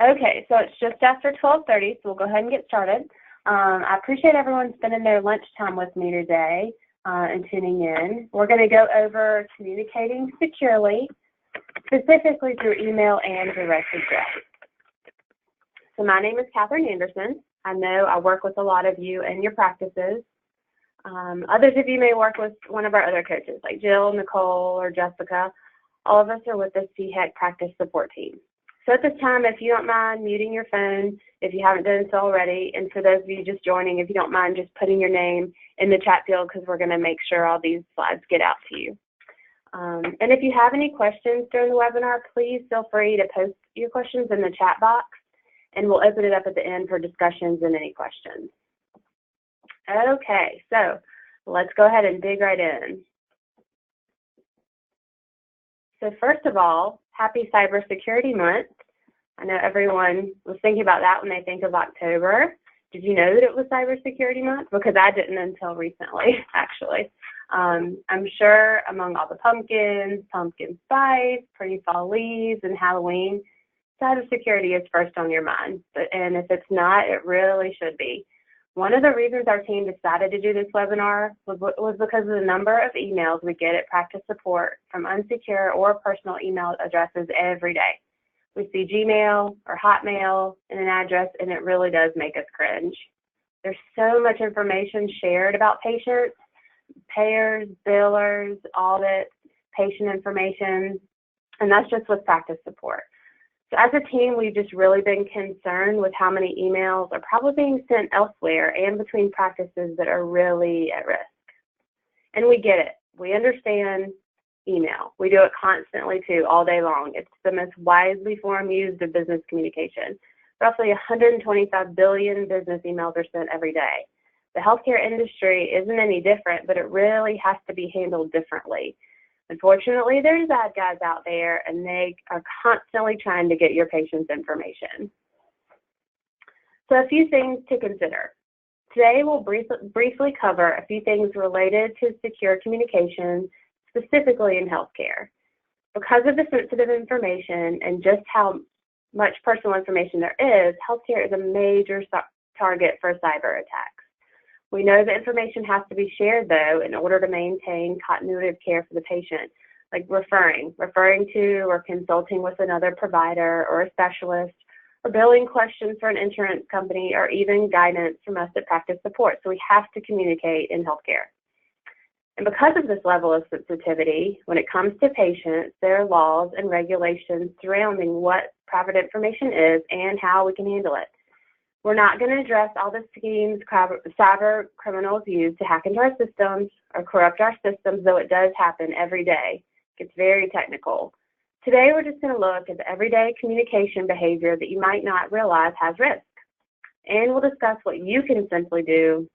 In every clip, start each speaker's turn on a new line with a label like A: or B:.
A: Okay, so it's just after 12:30, so we'll go ahead and get started. I appreciate everyone spending their lunchtime with me today and tuning in. We're going to go over communicating securely, specifically through email and direct address. So my name is Catherine Anderson. I know I work with a lot of you in your practices. Others of you may work with one of our other coaches, like Jill, Nicole, or Jessica. All of us are with the CHEC practice support team. So at this time, if you don't mind muting your phone, if you haven't done so already, and for those of you just joining, if you don't mind just putting your name in the chat field, because we're going to make sure all these slides get out to you. And if you have any questions during the webinar, please feel free to post your questions in the chat box, and we'll open it up at the end for discussions and any questions. Okay, so let's go ahead and dig right in. So first of all, happy Cybersecurity Month. I know everyone was thinking about that when they think of October. Did you know that it was Cybersecurity Month? Because I didn't until recently, actually. I'm sure among all the pumpkins, pumpkin spice, pretty fall leaves, and Halloween, cybersecurity is first on your mind. And if it's not, it really should be. One of the reasons our team decided to do this webinar was because of the number of emails we get at practice support from unsecure or personal email addresses every day. We see Gmail or Hotmail in an address, and it really does make us cringe. There's so much information shared about patients, payers, billers, audits, patient information, and that's just with practice support. So as a team, we've just really been concerned with how many emails are probably being sent elsewhere and between practices that are really at risk. And we get it. We understand email. We do it constantly too, all day long. It's the most widely form used of business communication. Roughly 125 billion business emails are sent every day. The healthcare industry isn't any different, but it really has to be handled differently. Unfortunately, there's bad guys out there, and they are constantly trying to get your patient's information. So a few things to consider. Today, we'll briefly cover a few things related to secure communication, specifically in healthcare. Because of the sensitive information and just how much personal information there is, healthcare is a major target for cyber attacks. We know that information has to be shared, though, in order to maintain continuity of care for the patient, like referring to or consulting with another provider or a specialist, or billing questions for an insurance company, or even guidance from us at practice support. So we have to communicate in healthcare. And because of this level of sensitivity, when it comes to patients, there are laws and regulations surrounding what private information is and how we can handle it. We're not going to address all the schemes cyber criminals use to hack into our systems or corrupt our systems, though it does happen every day. It's very technical. Today, we're just going to look at the everyday communication behavior that you might not realize has risk. And we'll discuss what you can simply do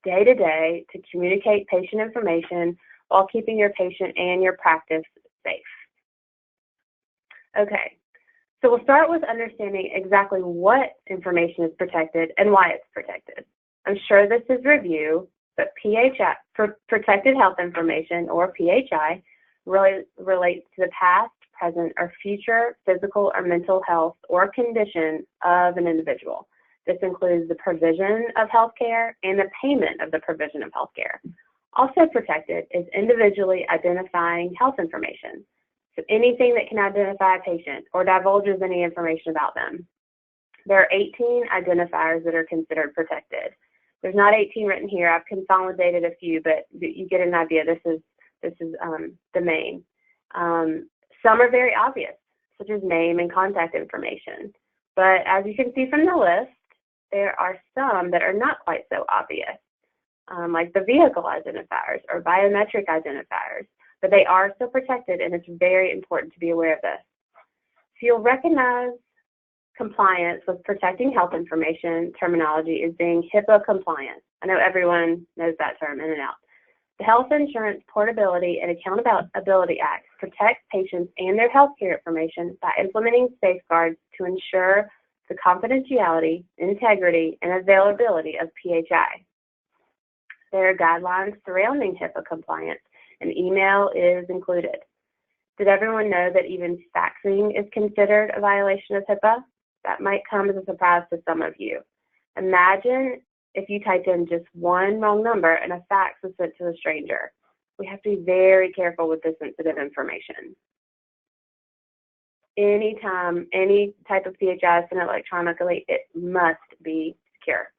A: day to day to communicate patient information while keeping your patient and your practice safe. Okay. So we'll start with understanding exactly what information is protected and why it's protected. I'm sure this is review, but PHI, protected health information, or PHI, really relates to the past, present, or future physical or mental health or condition of an individual. This includes the provision of healthcare and the payment of the provision of healthcare. Also protected is individually identifying health information. So anything that can identify a patient or divulges any information about them. There are 18 identifiers that are considered protected. There's not 18 written here. I've consolidated a few, but you get an idea. This is the main. Some are very obvious, such as name and contact information. But as you can see from the list, there are some that are not quite so obvious, like the vehicle identifiers or biometric identifiers. But they are still protected, and it's very important to be aware of this. So you'll recognize compliance with protecting health information terminology is being HIPAA compliant. I know everyone knows that term in and out. The Health Insurance Portability and Accountability Act protects patients and their healthcare information by implementing safeguards to ensure the confidentiality, integrity, and availability of PHI. There are guidelines surrounding HIPAA compliance, and email is included. Did everyone know that even faxing is considered a violation of HIPAA? That might come as a surprise to some of you. Imagine if you typed in just one wrong number and a fax was sent to a stranger. We have to be very careful with this sensitive information. Anytime any type of PHI is sent electronically, it must be secure.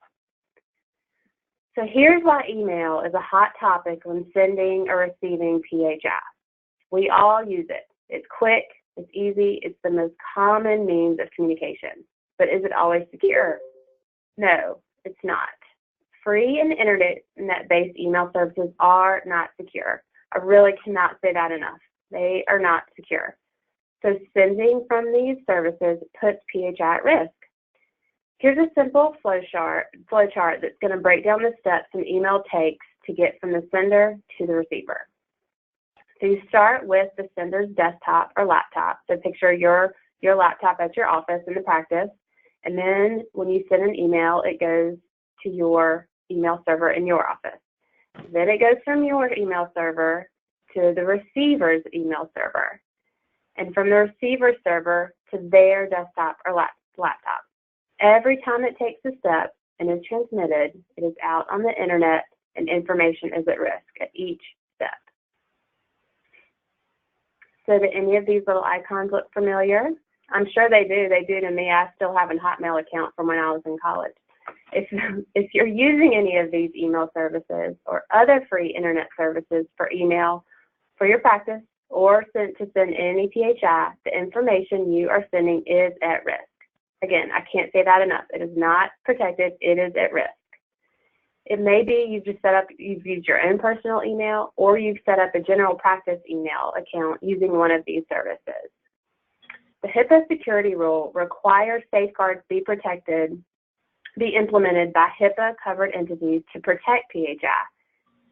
A: So here's why email is a hot topic when sending or receiving PHI. We all use it. It's quick, it's easy, it's the most common means of communication. But is it always secure? No, it's not. Free and internet-based email services are not secure. I really cannot say that enough. They are not secure. So sending from these services puts PHI at risk. Here's a simple flow chart that's going to break down the steps an email takes to get from the sender to the receiver. So you start with the sender's desktop or laptop. So picture your laptop at your office in the practice. And then when you send an email, it goes to your email server in your office. Then it goes from your email server to the receiver's email server. And from the receiver server to their desktop or laptop. Every time it takes a step and is transmitted, it is out on the internet and information is at risk at each step. So do any of these little icons look familiar? I'm sure they do. They do to me. I still have a Hotmail account from when I was in college. If you're using any of these email services or other free internet services for email for your practice or to send any PHI, the information you are sending is at risk. Again, I can't say that enough. It is not protected. It is at risk. It may be you've used your own personal email or you've set up a general practice email account using one of these services. The HIPAA security rule requires safeguards be implemented by HIPAA-covered entities to protect PHI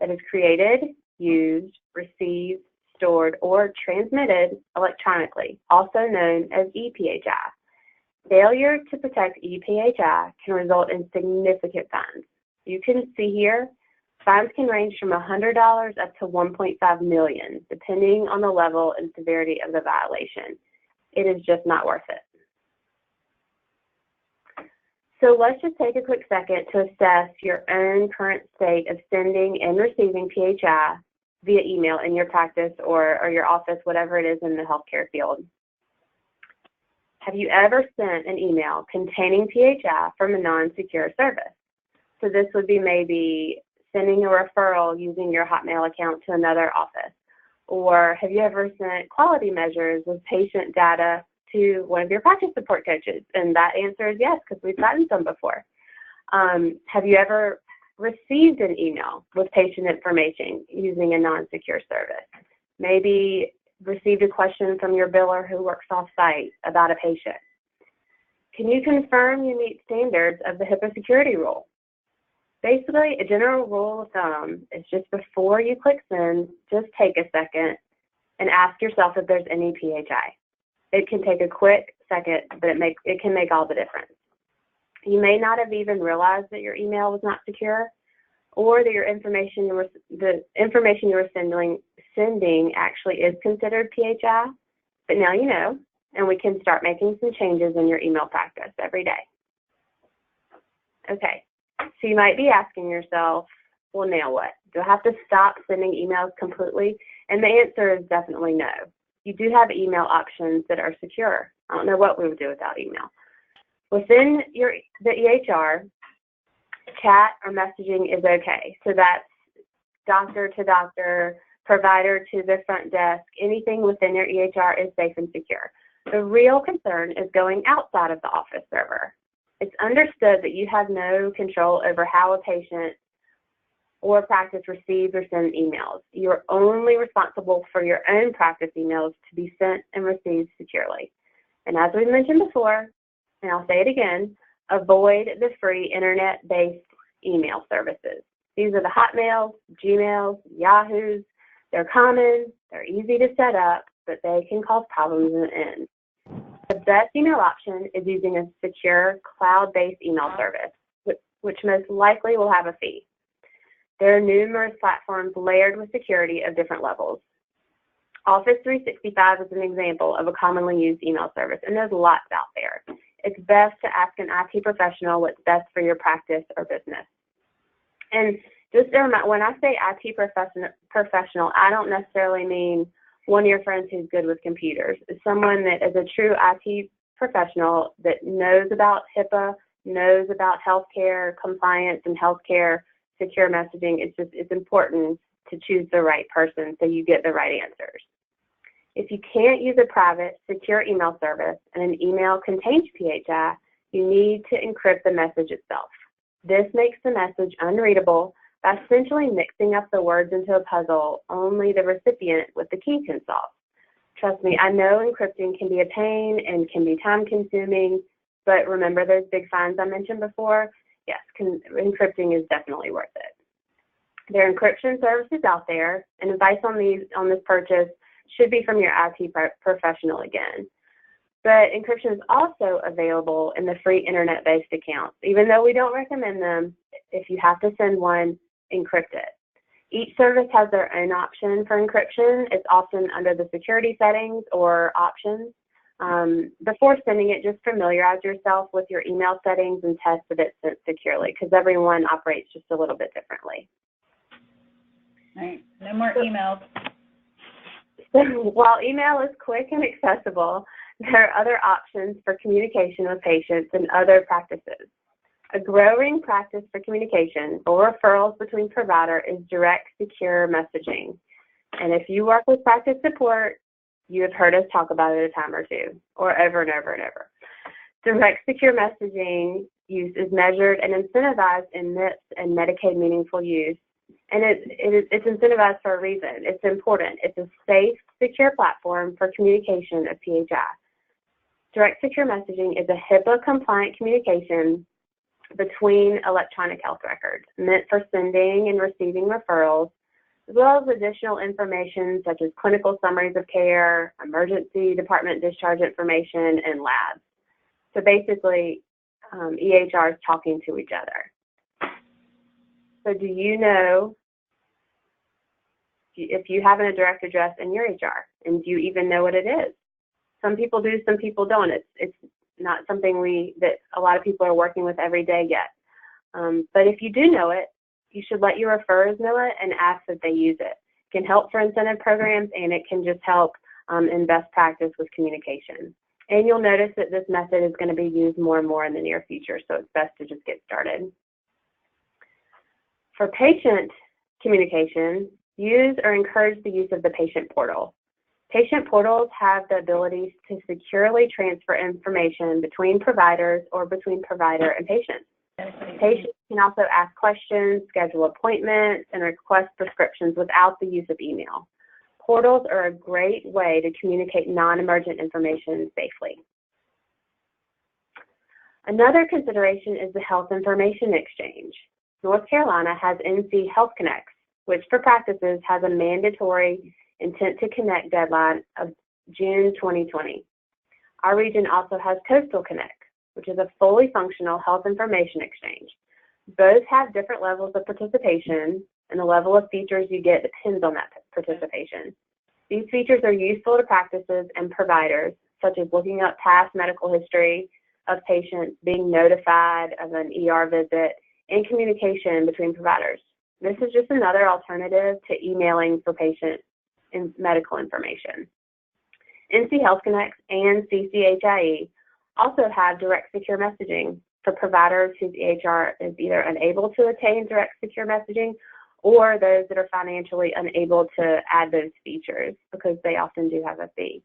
A: that is created, used, received, stored, or transmitted electronically, also known as ePHI. Failure to protect ePHI can result in significant fines. You can see here, fines can range from $100 up to $1.5 million, depending on the level and severity of the violation. It is just not worth it. So let's just take a quick second to assess your own current state of sending and receiving PHI via email in your practice or your office, whatever it is in the healthcare field. Have you ever sent an email containing PHI from a non-secure service? So this would be maybe sending a referral using your Hotmail account to another office. Or have you ever sent quality measures with patient data to one of your practice support coaches? And that answer is yes, because we've gotten some before. Have you ever received an email with patient information using a non-secure service? Maybe received a question from your biller who works off-site about a patient. Can you confirm you meet standards of the HIPAA security rule? Basically, a general rule of thumb is just before you click send, just take a second and ask yourself if there's any PHI. It can take a quick second, but it can make all the difference. You may not have even realized that your email was not secure, or that the information you were sending actually is considered PHI, but now you know, and we can start making some changes in your email practice every day. Okay, so you might be asking yourself, well, now what? Do I have to stop sending emails completely? And the answer is definitely no. You do have email options that are secure. I don't know what we would do without email. Within the EHR, chat or messaging is okay. So that's doctor to doctor, provider to the front desk, anything within your EHR is safe and secure. The real concern is going outside of the office server. It's understood that you have no control over how a patient or practice receives or sends emails. You're only responsible for your own practice emails to be sent and received securely. And as we mentioned before, and I'll say it again, avoid the free internet-based email services. These are the Hotmails, Gmails, Yahoos. They're common, they're easy to set up, but they can cause problems in the end. The best email option is using a secure cloud-based email service, which most likely will have a fee. There are numerous platforms layered with security of different levels. Office 365 is an example of a commonly used email service, and there's lots out there. it's best to ask an IT professional what's best for your practice or business. And just a reminder, when I say IT professional, I don't necessarily mean one of your friends who's good with computers. It's someone that is a true IT professional that knows about HIPAA, knows about healthcare compliance and healthcare secure messaging. It's important to choose the right person so you get the right answers. If you can't use a private, secure email service and an email contains PHI, you need to encrypt the message itself. This makes the message unreadable by essentially mixing up the words into a puzzle only the recipient with the key can solve. Trust me, I know encrypting can be a pain and can be time-consuming, but remember those big fines I mentioned before? Yes, encrypting is definitely worth it. There are encryption services out there, and advice on this purchase should be from your IT professional again. But encryption is also available in the free internet-based accounts. Even though we don't recommend them, if you have to send one, encrypt it. Each service has their own option for encryption. It's often under the security settings or options. Before sending it, just familiarize yourself with your email settings and test that it's sent securely, because everyone operates just a little bit differently.
B: Right. No more emails.
A: So while email is quick and accessible, there are other options for communication with patients and other practices. A growing practice for communication or referrals between provider is direct, secure messaging. And if you work with practice support, you have heard us talk about it a time or two, or over and over and over. Direct, secure messaging use is measured and incentivized in MIPS and Medicaid meaningful use. And it's incentivized for a reason. It's important. It's a safe, secure platform for communication of PHI. Direct, secure messaging is a HIPAA-compliant communication between electronic health records, meant for sending and receiving referrals, as well as additional information such as clinical summaries of care, emergency department discharge information, and labs. So basically, EHRs talking to each other. So do you know if you have a direct address in your HR, and do you even know what it is? Some people do, some people don't. It's not something that a lot of people are working with every day yet. But if you do know it, you should let your referrers know it and ask that they use it. It can help for incentive programs, and it can just help in best practice with communication. And you'll notice that this method is going to be used more and more in the near future, so it's best to just get started. For patient communication, use or encourage the use of the patient portal. Patient portals have the ability to securely transfer information between providers or between provider and patient. Patients can also ask questions, schedule appointments, and request prescriptions without the use of email. Portals are a great way to communicate non-emergent information safely. Another consideration is the Health Information Exchange. North Carolina has NC Health Connects, which for practices has a mandatory intent to connect deadline of June 2020. Our region also has Coastal Connect, which is a fully functional health information exchange. Both have different levels of participation, and the level of features you get depends on that participation. These features are useful to practices and providers, such as looking up past medical history of patients, being notified of an ER visit, and communication between providers. This is just another alternative to emailing for patient and medical information. NC Health Connects and CCHIE also have direct secure messaging for providers whose EHR is either unable to attain direct secure messaging or those that are financially unable to add those features because they often do have a fee.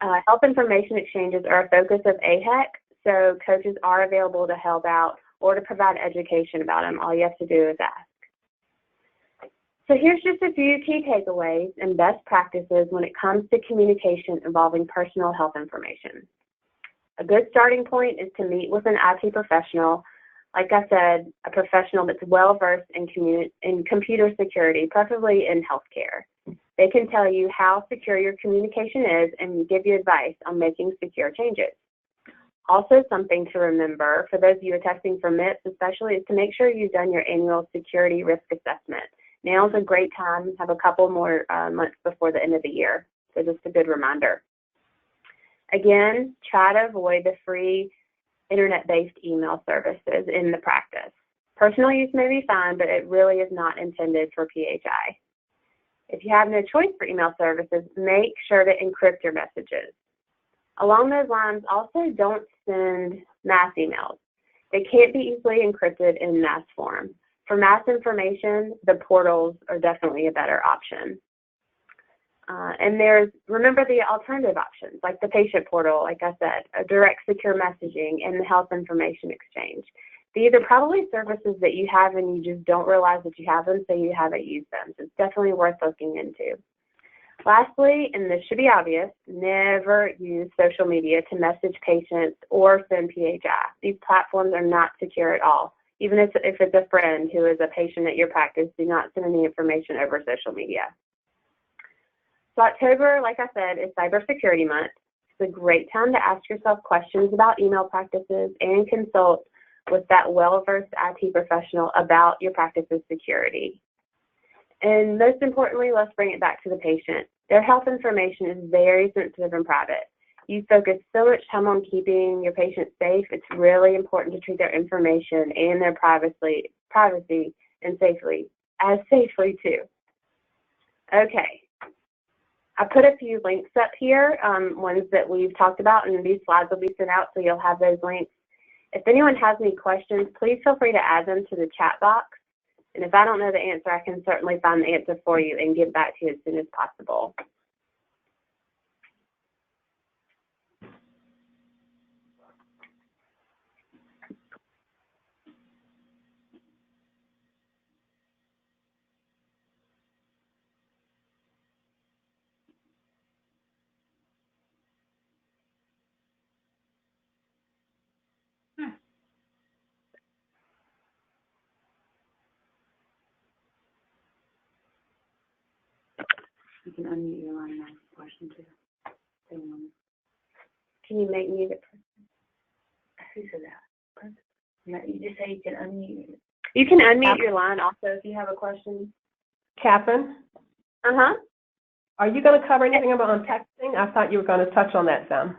A: Health information exchanges are a focus of AHEC, so coaches are available to help out or to provide education about them. All you have to do is ask. So here's just a few key takeaways and best practices when it comes to communication involving personal health information. A good starting point is to meet with an IT professional, like I said, a professional that's well-versed in computer security, preferably in healthcare. They can tell you how secure your communication is and give you advice on making secure changes. Also, something to remember for those of you attesting for MIPS especially is to make sure you've done your annual security risk assessment. Now is a great time, have a couple more months before the end of the year, so just a good reminder. Again, try to avoid the free internet-based email services in the practice. Personal use may be fine, but it really is not intended for PHI. If you have no choice for email services, make sure to encrypt your messages. Along those lines, also don't send mass emails. They can't be easily encrypted in mass form. For mass information, the portals are definitely a better option. And remember the alternative options, like the patient portal, like I said, a direct secure messaging, and the health information exchange. These are probably services that you have and you just don't realize that you have them, so you haven't used them. So it's definitely worth looking into. Lastly, and this should be obvious, never use social media to message patients or send PHI. These platforms are not secure at all. Even if it's a friend who is a patient at your practice, do not send any information over social media. So October, like I said, is Cybersecurity Month. It's a great time to ask yourself questions about email practices and consult with that well-versed IT professional about your practice's security. And most importantly, let's bring it back to the patient. Their health information is very sensitive and private. You focus so much time on keeping your patient safe, it's really important to treat their information and their privacy and safely too. Okay. I put a few links up here, ones that we've talked about, and these slides will be sent out, so you'll have those links. If anyone has any questions, please feel free to add them to the chat box. And if I don't know the answer, I can certainly find the answer for you and get back to you as soon as possible. You can unmute your line and ask a question too. Can you make me the person? Who said that? No, you just say you can unmute. You can unmute your line also if you have a question.
C: Catherine?
A: Uh-huh.
C: Are you going to cover anything about texting? I thought you were going to touch on that some.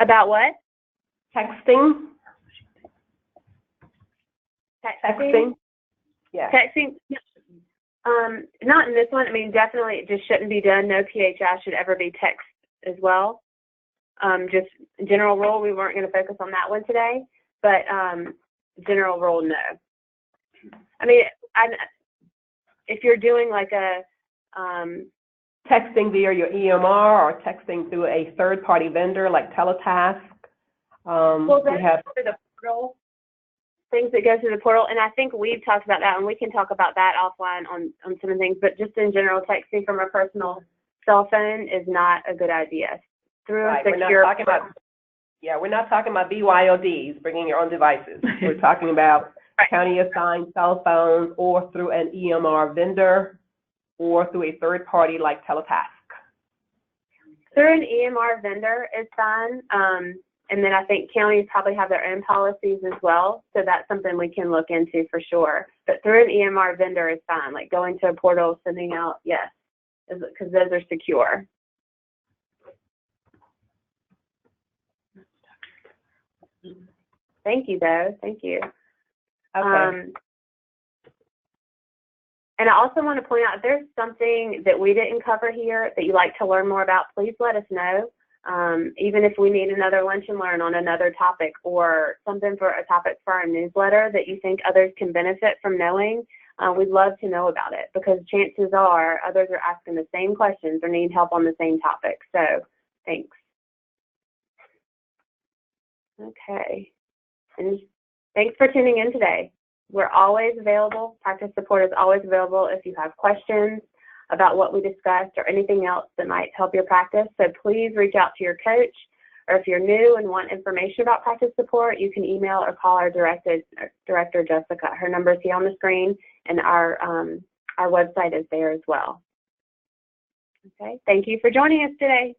A: About what?
C: Texting?
A: Texting?
C: Yeah.
A: Texting? Not in this one. I mean, definitely it just shouldn't be done. No PHI should ever be text as well. Just general rule, we weren't going to focus on that one today, but general rule, no. I mean, if you're doing like a
C: texting via your EMR or texting through a third-party vendor like Teletask.
A: Well, that's through the portal, things that go through the portal, and I think we've talked about that, and we can talk about that offline on some of the things, but just in general, texting from a personal cell phone is not a good idea. Through a secure
C: we're not talking about BYODs, bringing your own devices. We're talking about county-assigned cell phones or through an EMR vendor or through a third party like Teletask.
A: Through an EMR vendor is fine. And then I think counties probably have their own policies as well. So that's something we can look into for sure. But through an EMR vendor is fine. Like going to a portal, sending out, yes, because those are secure. Thank you, though. Thank you.
C: Okay.
A: And I also want to point out, if there's something that we didn't cover here that you'd like to learn more about, please let us know. Even if we need another lunch and learn on another topic or something for a topic for our newsletter that you think others can benefit from knowing, we'd love to know about it, because chances are others are asking the same questions or need help on the same topic. So thanks. Okay. And thanks for tuning in today. We're always available. Practice support is always available if you have questions about what we discussed or anything else that might help your practice. So please reach out to your coach, or if you're new and want information about practice support, you can email or call our director, Jessica. Her number is here on the screen, and our website is there as well. Okay, thank you for joining us today.